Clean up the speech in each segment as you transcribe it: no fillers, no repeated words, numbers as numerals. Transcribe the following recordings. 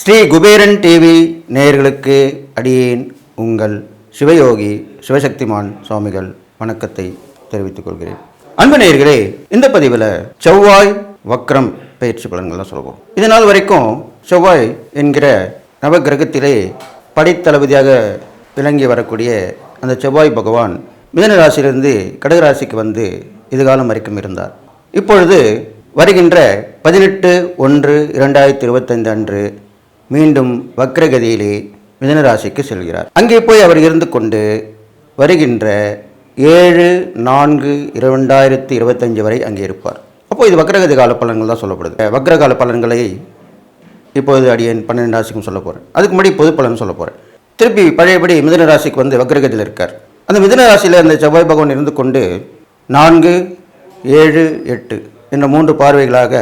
Sri Kuberan TV நேயர்களுக்கு அடியேன் உங்கள் சிவயோகி சிவசக்திமான் சுவாமிகள் வணக்கத்தை தெரிவித்துக் கொள்கிறேன். அன்பு நேயர்களே, இந்த பதிவில் செவ்வாய் வக்ரம் பயிற்சி பலன்கள்லாம் சொல்லுவோம். இதனால் வரைக்கும் செவ்வாய் என்கிற நவகிரகத்திலே படைத்தளபதியாக விளங்கி வரக்கூடிய அந்த செவ்வாய் பகவான் மிதுன ராசியிலிருந்து கடகராசிக்கு வந்து இதுகாலம் வரைக்கும் இருந்தார். இப்பொழுது வருகின்ற 18/1/2025 அன்று மீண்டும் வக்ரகதியிலே மிதுன ராசிக்கு செல்கிறார். அங்கே போய் அவர் இருந்து கொண்டு வருகின்ற 7/4/2025 வரை அங்கே இருப்பார். அப்போது இது வக்ரகதி கால பலன்கள் தான் சொல்லப்படுது. வக்ரகால பலன்களை இப்போது அடியேன் 12 ராசிக்கும் சொல்ல போகிறேன். அதுக்கு முன்னாடி பொது பலன் சொல்ல போகிறேன். திருப்பி பழையபடி மிதுன ராசிக்கு வந்து வக்ரகதியில் இருக்கார். அந்த மிதுன ராசியில் அந்த செவ்வாய் பகவான் இருந்து கொண்டு 4, 7, 8 என்ற 3 பார்வைகளாக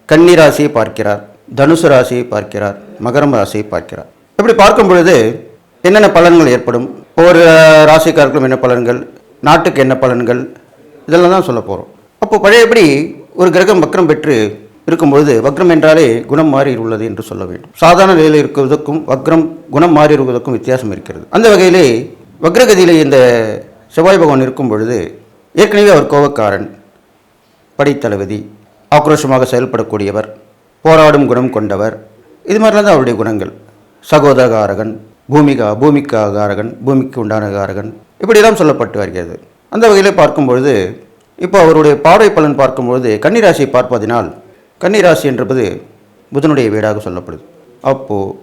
கன்னி ராசியை பார்க்கிறார், தனுசு ராசியை பார்க்கிறார், மகரம் ராசியை பார்க்கிறார். இப்படி பார்க்கும் பொழுது என்னென்ன பலன்கள் ஏற்படும், ஒவ்வொரு ராசிக்காரர்களும் என்ன பலன்கள், நாட்டுக்கு என்ன பலன்கள், இதெல்லாம் தான் சொல்ல போகிறோம். அப்போ பழையபடி ஒரு கிரகம் வக்ரம் பெற்று இருக்கும்பொழுது வக்ரம் என்றாலே குணம் மாறி உள்ளது என்று சொல்ல வேண்டும். சாதாரண நிலையில் இருக்கிறதுக்கும் வக்ரம் குணம் மாறி இருப்பதற்கும் வித்தியாசம் இருக்கிறது. அந்த வகையிலே வக்ரகதியிலே இந்த செவ்வாய் பகவான் இருக்கும் பொழுது ஏற்கனவே அவர் கோபக்காரன், படைத்தளபதி, ஆக்ரோஷமாக செயல்படக்கூடியவர், போராடும் குணம் கொண்டவர், இது மாதிரிலாம் தான் அவருடைய குணங்கள். சகோதரகாரகன், பூமிக்காகாரகன், பூமிக்கு உண்டான காரகன், இப்படியெல்லாம் சொல்லப்பட்டு வருகிறது. அந்த வகையில் பார்க்கும்பொழுது இப்போ அவருடைய பார்வை பலன் பார்க்கும்பொழுது கன்னிராசியை பார்ப்பதினால் கன்னிராசி என்பது புதனுடைய வீடாக சொல்லப்படுது. அப்போது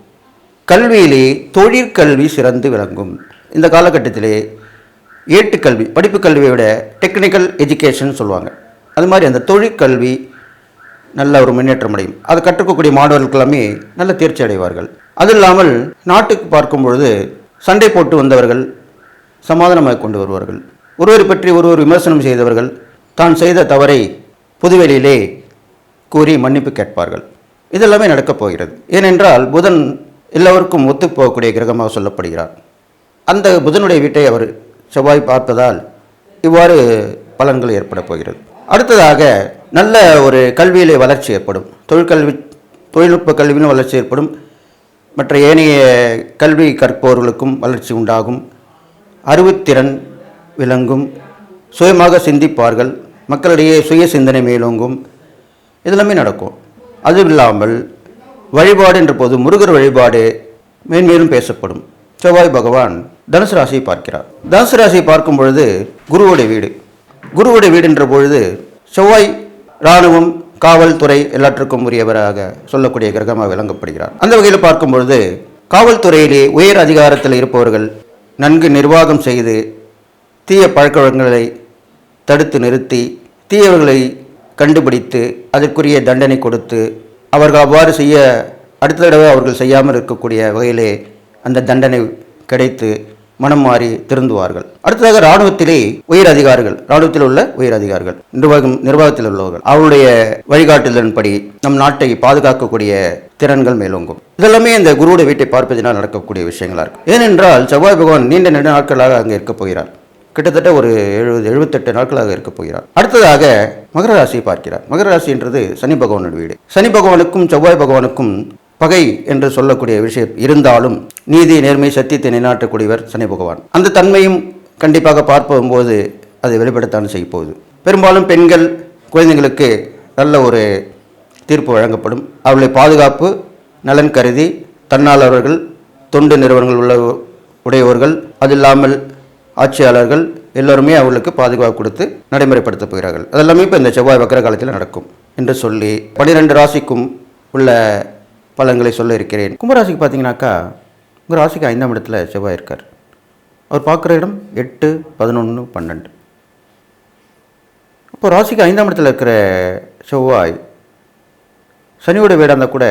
கல்வியிலே தொழிற்கல்வி சிறந்து விளங்கும். இந்த காலகட்டத்திலே ஏட்டுக்கல்வி, படிப்பு கல்வியை விட டெக்னிக்கல் எஜுகேஷன் சொல்லுவாங்க, அது மாதிரி அந்த தொழிற்கல்வி நல்ல ஒரு முன்னேற்றம் அடையும். அதை கற்றுக்கக்கூடிய மாணவர்கள் எல்லாமே நல்ல தேர்ச்சி அடைவார்கள். அது இல்லாமல் நாட்டுக்கு பார்க்கும் பொழுது சண்டை போட்டு வந்தவர்கள் சமாதானமாக கொண்டு வருவார்கள். ஒருவரை பற்றி ஒருவர் விமர்சனம் செய்தவர்கள் தான் செய்த தவறை பொதுவெளியிலே கூறி மன்னிப்பு கேட்பார்கள். இதெல்லாமே நடக்கப் போகிறது. ஏனென்றால் புதன் எல்லோருக்கும் ஒத்துப்போகக்கூடிய கிரகமாக சொல்லப்படுகிறார். அந்த புதனுடைய வீட்டை அவர் செவ்வாய் பார்ப்பதால் இவ்வாறு பலன்கள் ஏற்பட போகிறது. அடுத்ததாக நல்ல ஒரு கல்வியிலே வளர்ச்சி ஏற்படும். தொழில்நுட்ப கல்வியிலும் வளர்ச்சி ஏற்படும். மற்ற ஏனைய கல்வி கற்பவர்களுக்கும் வளர்ச்சி உண்டாகும். அறிவுத்திறன் விளங்கும். சுயமாக சிந்திப்பார்கள். மக்களிடையே சுய சிந்தனை மேலோங்கும். இதெல்லாமே நடக்கும். அதுவும் இல்லாமல் வழிபாடு என்ற போது முருகர் வழிபாடு மேன்மேலும் பேசப்படும். செவ்வாய் பகவான் தனுசு ராசியை பார்க்கிறார். தனுசு ராசியை பார்க்கும் பொழுது குருவுடைய வீடு. குருவுடைய வீடு என்ற பொழுது செவ்வாய் இராணுவம், காவல்துறை எல்லாற்றுக்கும் உரியவராக சொல்லக்கூடிய கிரகமாக விளங்கப்படுகிறார். அந்த வகையில் பார்க்கும் பொழுது காவல்துறையிலே உயர் அதிகாரத்தில் இருப்பவர்கள் நன்கு நிர்வாகம் செய்து தீய பழக்கவழக்கங்களை தடுத்து நிறுத்தி தீயவர்களை கண்டுபிடித்து அதற்குரிய தண்டனை கொடுத்து அவர்கள் அவ்வாறு செய்ய அடுத்த தடவை அவர்கள் செய்யாமல் இருக்கக்கூடிய வகையிலே அந்த தண்டனை கிடைத்து மனம் மாறி திருந்துவார்கள். அடுத்ததாக இராணுவத்திலே உயர் அதிகாரிகள், இராணுவத்தில் உள்ள உயர் அதிகாரிகள், நிர்வாகத்தில் உள்ளவர்கள், அவருடைய வழிகாட்டுதலின்படி நம் நாட்டை பாதுகாக்கக்கூடிய திறன்கள் மேலோங்கும். இதெல்லாமே இந்த குருவுடைய வீட்டை பார்ப்பதனால் நடக்கக்கூடிய விஷயங்களா இருக்கு. ஏனென்றால் செவ்வாய் பகவான் நீண்ட நாட்களாக அங்கே இருக்க போகிறார். கிட்டத்தட்ட ஒரு 70-78 நாட்களாக இருக்க போகிறார். அடுத்ததாக மகர ராசியை பார்க்கிறார். மகர ராசி என்றது சனி பகவானுடைய வீடு. சனி பகவானுக்கும் செவ்வாய் பகவானுக்கும் பகை என்று சொல்லக்கூடிய விஷயம் இருந்தாலும் நீதி, நேர்மை, சத்தியத்தை நிலைநாட்டக்கூடியவர் சனி பகவான். அந்த தன்மையும் கண்டிப்பாக பார்க்கும்போது அதை வெளிப்படத்தான் செய்ய போகுது. பெரும்பாலும் பெண்கள், குழந்தைங்களுக்கு நல்ல ஒரு தீர்ப்பு வழங்கப்படும். அவர்களை பாதுகாப்பு நலன் கருதி தன்னாளர்கள், தொண்டு நிறுவனங்கள் உடையவர்கள், அது இல்லாமல் ஆட்சியாளர்கள் எல்லோருமே அவர்களுக்கு பாதுகாப்பு கொடுத்து நடைமுறைப்படுத்த போகிறார்கள். அதெல்லாமே இப்போ இந்த செவ்வாய் வக்கர காலத்தில் நடக்கும் என்று சொல்லி 12 ராசிக்கும் உள்ள பலன்களை சொல்ல இருக்கிறேன். கும்பராசிக்கு பார்த்தீங்கன்னாக்கா உங்கள் ராசிக்கு 5ஆம் இடத்துல செவ்வாய் இருக்கார். அவர் பார்க்குற இடம் 8, 11, 12. இப்போ ராசிக்கு 5ஆம் இடத்துல இருக்கிற செவ்வாய் சனியோட வீடாக இருந்தால் கூட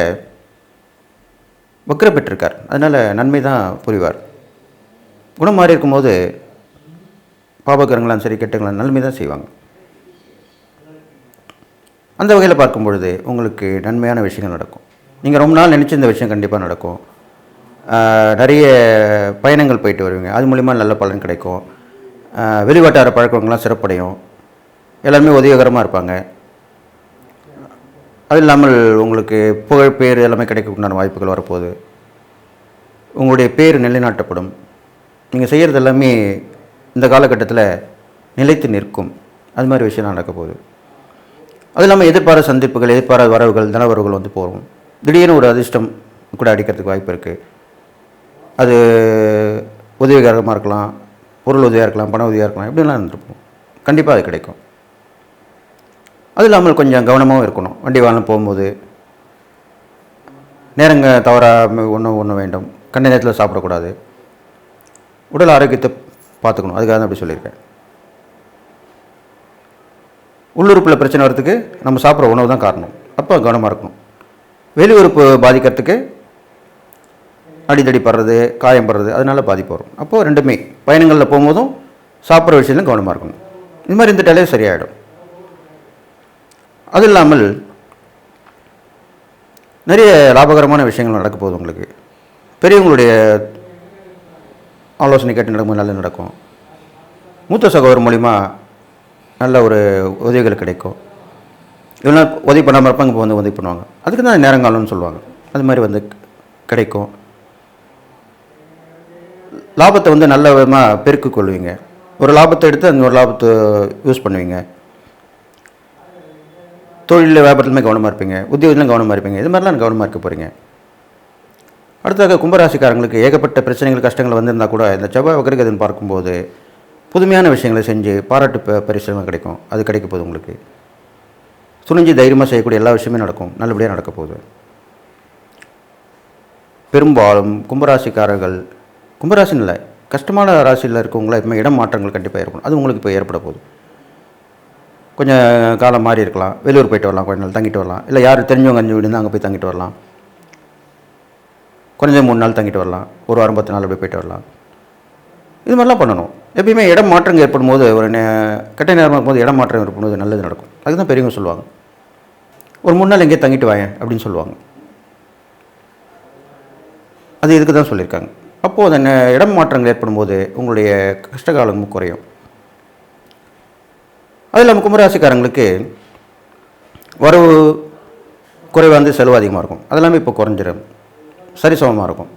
வக்ர பெற்றிருக்கார். அதனால் நன்மை தான் புரிவார். குணம் மாறி இருக்கும்போது பாபகரங்களாம் சரி கெட்டங்களாம் நன்மை தான் செய்வாங்க. அந்த வகையில் பார்க்கும் பொழுது உங்களுக்கு நன்மையான விஷயங்கள் நடக்கும். நீங்கள் ரொம்ப நாள் நினச்சி இந்த விஷயம் கண்டிப்பாக நடக்கும். நிறைய பயணங்கள் போயிட்டு வருவீங்க, அது மூலிமா நல்ல பலன் கிடைக்கும். வெளிவட்டார பழக்கங்கள்லாம் சிறப்படையும். எல்லாருமே உதவிகரமாக இருப்பாங்க. அது இல்லாமல் உங்களுக்கு புகழ் பேர் எல்லாமே கிடைக்கக்கூடிய வாய்ப்புகள் வரப்போகுது. உங்களுடைய பேர் நிலைநாட்டப்படும். நீங்கள் செய்கிறது எல்லாமே இந்த காலகட்டத்தில் நிலைத்து நிற்கும். அது மாதிரி விஷயம் நடக்க போகுது. அது இல்லாமல் எதிர்பாராத சந்திப்புகள், எதிர்பாராத வரவுகள், தனவரவுகள் வந்து போகும். திடீர்னு ஒரு அதிர்ஷ்டம் கூட அடிக்கிறதுக்கு வாய்ப்பு இருக்குது. அது உதவிகரமாக இருக்கலாம், பொருள் உதவியாக இருக்கலாம், பண உதவியாக இருக்கலாம், இப்படிலாம் இருந்திருப்போம். கண்டிப்பாக அது கிடைக்கும். அது இல்லாமல் கொஞ்சம் கவனமாகவும் இருக்கணும். வண்டி வாகனம் போகும்போது நேரங்க தவறாக ஒன்று வேண்டும். கண்ட நேரத்தில் சாப்பிடக்கூடாது. உடல் ஆரோக்கியத்தை பார்த்துக்கணும். அதுக்காக தான் அப்படி சொல்லியிருக்கேன். உள்ளுறுப்பில் பிரச்சனை வரத்துக்கு நம்ம சாப்பிட்ற உணவு தான் காரணம். அப்போ கவனமாக இருக்கணும். வெளி உறுப்பு பாதிக்கிறதுக்கு அடித்தடி படுறது, காயம் படுறது, அதனால பாதிப்பு வரும். அப்போது ரெண்டுமே பயணங்களில் போகும்போதும் சாப்பிட்ற விஷயத்துலையும் கவனமாக இருக்கணும். இது மாதிரி இருந்துட்டாலே சரியாயிடும். அது இல்லாமல் நிறைய லாபகரமான விஷயங்கள் நடக்க போகுது. உங்களுக்கு பெரியவங்களுடைய ஆலோசனை கேட்டு நடக்கும்போது நல்லது நடக்கும். மூத்த சகோதரர் மூலிமா நல்ல ஒரு உதவிகள் கிடைக்கும். இல்லைனா உதவி பண்ணாமல் இருப்பாங்க, இப்போ வந்து உதவி பண்ணுவாங்க. அதுக்கு தான் நேரங்காலம்னு சொல்லுவாங்க. அது மாதிரி வந்து கிடைக்கும். லாபத்தை வந்து நல்ல விதமாக பெருக்கிக் கொள்வீங்க. ஒரு லாபத்தை எடுத்து அந்த ஒரு லாபத்தை யூஸ் பண்ணுவீங்க. தொழிலில் வியாபாரத்துலையுமே கவனமாக இருப்பீங்க, உத்தியோகத்திலும் கவனமாக இருப்பீங்க. இது மாதிரிலாம் கவனமாக இருக்க போகிறீங்க. அடுத்ததாக கும்பராசிக்காரங்களுக்கு ஏகப்பட்ட பிரச்சனைகள், கஷ்டங்கள் வந்திருந்தால் கூட இந்த செவ்வாய் வக்ரகதின்னு பார்க்கும்போது புதுமையான விஷயங்களை செஞ்சு பாராட்டு பரிசுகள் கிடைக்கும். அது கிடைக்க போகுது. உங்களுக்கு துணிஞ்சு தைரியமாக செய்யக்கூடிய எல்லா விஷயமே நடக்கும். நல்லபடியாக நடக்க போகுது. பெரும்பாலும் கும்பராசிக்காரர்கள், கும்பராசின்னு இல்லை, கஷ்டமான ராசியில் இருக்கவங்கள எப்பவுமே இடம் மாற்றங்கள் கண்டிப்பாக ஏற்படும். அது உங்களுக்கு இப்போ ஏற்பட போகுது. கொஞ்சம் காலம் மாறி இருக்கலாம். வெளியூர் போயிட்டு வரலாம், கொஞ்ச நாள் தங்கிட்டு வரலாம். இல்லை யார் தெரிஞ்சவங்க 5 வீடு இருந்தால் அங்கே போய் தங்கிட்டு வரலாம். குறைஞ்ச 3 நாள் தங்கிட்டு வரலாம். ஒரு வாரம் 10 நாள் அப்படி போயிட்டு வரலாம். இது மாதிரிலாம் பண்ணணும். எப்பயுமே இடம் மாற்றங்கள் ஏற்படும் போது, ஒரு கெட்ட நேரமாக இருக்கும்போது இடம் மாற்றம் ஏற்படும்போது நல்லது நடக்கும். அதுதான் பெரியவங்க சொல்லுவாங்க. ஒரு 3 நாள் எங்கேயே தங்கிட்டு வாங்க அப்படின்னு சொல்லுவாங்க. அது இதுக்கு தான் சொல்லியிருக்காங்க. அப்போது அந்த இடம் மாற்றங்கள் ஏற்படும் போது உங்களுடைய கஷ்டகாலமும் குறையும். அது இல்லாமல் கும்பராசிக்காரங்களுக்கு வரவு குறைவாக வந்து செலவு அதிகமாக இருக்கும். அதெல்லாமே இப்போ குறைஞ்சிடும், சரிசமமாக இருக்கும்.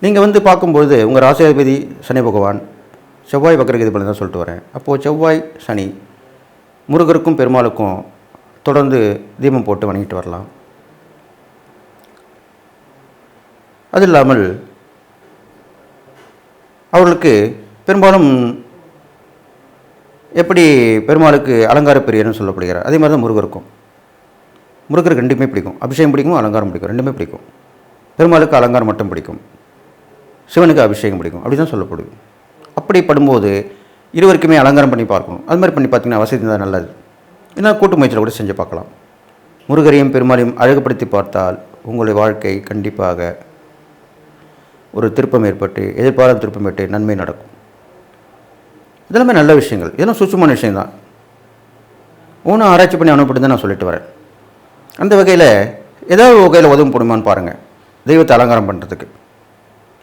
நீங்கள் வந்து பார்க்கும்போது உங்கள் ராசியாதிபதி சனி பகவான் செவ்வாய் வக்ரகதி பலன் தான் சொல்லிட்டு வரேன். அப்போது செவ்வாய் சனி முருகருக்கும் பெருமாளுக்கும் தொடர்ந்து தீபம் போட்டு வணங்கிட்டு வரலாம். அது இல்லாமல் அவர்களுக்கு பெரும்பாலும் எப்படி பெருமாளுக்கு அலங்கார பிரியர்னு சொல்லப்படுகிறார், அதே மாதிரி தான் முருகருக்கும். முருகருக்கு ரெண்டுமே பிடிக்கும். அபிஷேகம் பிடிக்கும், அலங்காரம் பிடிக்கும், ரெண்டுமே பிடிக்கும். பெருமாளுக்கு அலங்காரம் மட்டும் பிடிக்கும், சிவனுக்கு அபிஷேகம் பிடிக்கும். அப்படி தான் சொல்லப்படுது. அப்படி படும்போது இருவருக்குமே அலங்காரம் பண்ணி பார்க்கணும். அது மாதிரி பண்ணி பார்த்தீங்கன்னா வசதி தான் நல்லது. ஏன்னா கூட்டு முயற்சியில் கூட செஞ்சு பார்க்கலாம். முருகரையும் பெருமாளையும் அழகுபடுத்தி பார்த்தால் உங்களுடைய வாழ்க்கை கண்டிப்பாக ஒரு திருப்பம் ஏற்பட்டு, எதிர்பாராத திருப்பம் ஏற்பட்டு நன்மை நடக்கும். இதெல்லாமே நல்ல விஷயங்கள். இதெல்லாம் சூட்சமான விஷயம்தான். ஒன்றும் ஆராய்ச்சி பண்ணி அனுப்பிட்டு தான் நான் சொல்லிட்டு வரேன். அந்த வகையில் ஏதாவது வகையில் உதவும் போடுமான்னு பாருங்கள், தெய்வத்தை அலங்காரம் பண்ணுறதுக்கு.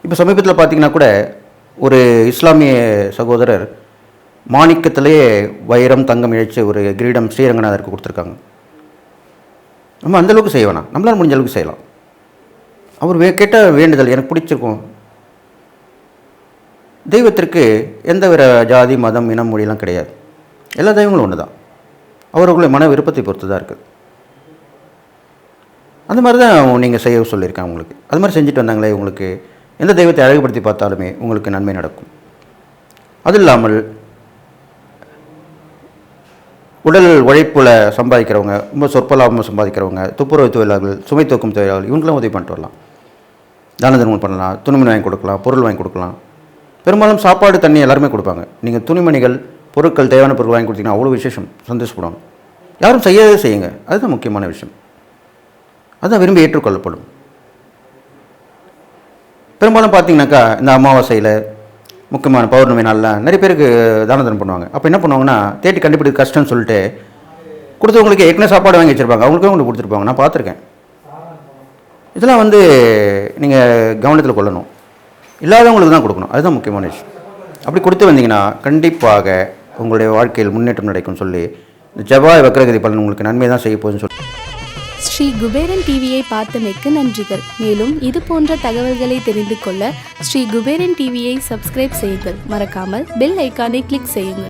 இப்போ சமீபத்தில் பார்த்தீங்கன்னா கூட ஒரு இஸ்லாமிய சகோதரர் மாணிக்கத்திலேயே வைரம் தங்கம் இழைச்சி ஒரு கிரீடம் ஸ்ரீரங்கநாதருக்கு கொடுத்துருக்காங்க. நம்ம அந்தளவுக்கு செய்ய வேணாம், நம்மளால் முடிஞ்ச அளவுக்கு செய்யலாம். அவர் கேட்ட வேண்டுதல் எனக்கு பிடிச்சிருக்கும். தெய்வத்திற்கு எந்த ஒரு ஜாதி மதம் இனம் மொழியெல்லாம் கிடையாது. எல்லா தெய்வங்களும் ஒன்று தான். அவர்களுடைய மன விருப்பத்தை பொறுத்து தான் இருக்குது. அந்த மாதிரி தான் நீங்கள் செய்ய சொல்லியிருக்கேன் உங்களுக்கு. அது மாதிரி செஞ்சுட்டு வந்தாங்களே, உங்களுக்கு எந்த தெய்வத்தை அழகுபடுத்தி பார்த்தாலுமே உங்களுக்கு நன்மை நடக்கும். அது இல்லாமல் உடல் உழைப்பில் சம்பாதிக்கிறவங்க, ரொம்ப சொற்ப லாபமாக சம்பாதிக்கிறவங்க, துப்புரவு தொழிலாளர்கள், சுமை தூக்கும் தொழிலாளர்கள், இவங்களாம் உதவி பண்ணிட்டு வரலாம். தான தர்மம் பண்ணலாம், துணிமணி வாங்கி கொடுக்கலாம், பொருள் வாங்கி கொடுக்கலாம். பெரும்பாலும் சாப்பாடு தண்ணி எல்லாருமே கொடுப்பாங்க. நீங்கள் துணிமணிகள், பொருட்கள், தேவையான பொருள் வாங்கி கொடுத்தீங்கன்னா அவ்வளோ விசேஷம், சந்தோஷப்படுவாங்க. யாரும் செய்யாதே செய்யுங்க. அதுதான் முக்கியமான விஷயம். அதுதான் விரும்பி ஏற்றுக்கொள்ளப்படும். பெரும்பாலும் பார்த்தீங்கன்னாக்கா இந்த அமாவாசையில், முக்கியமான பௌர்ணமி நாளில் நிறைய பேருக்கு தான தர்மம் பண்ணுவாங்க. அப்போ என்ன பண்ணுவாங்கன்னா, தேடி கண்டுபிடிக்க கஷ்டம்னு சொல்லிட்டு கொடுத்தவங்களுக்கு ஏற்கனவே சாப்பாடு வாங்கி வச்சுருப்பாங்க, அவங்களுக்கும் உங்களுக்கு கொடுத்துருப்பாங்க. நான் பார்த்துருக்கேன். இதெல்லாம் வந்து நீங்கள் கவனத்தில் கொள்ளணும். இல்லாதவங்களுக்கு தான் கொடுக்கணும். அதுதான் முக்கியமான விஷயம். அப்படி கொடுத்து வந்தீங்கன்னா கண்டிப்பாக உங்களுடைய வாழ்க்கையில் முன்னேற்றம் நடக்கும் சொல்லி இந்த செவ்வாய் வக்ரகதி பலன் உங்களுக்கு நன்மை தான் செய்ய போகுதுன்னு சொல்லி. ஸ்ரீ குபேரன் டிவியை பார்த்தமைக்கு நன்றிகள். மேலும் இது போன்ற தகவல்களை தெரிந்து கொள்ள ஸ்ரீ குபேரன் டிவியை சப்ஸ்கிரைப் செய்யுங்கள். மறக்காமல் பெல் ஐக்கானை கிளிக் செய்யுங்கள்.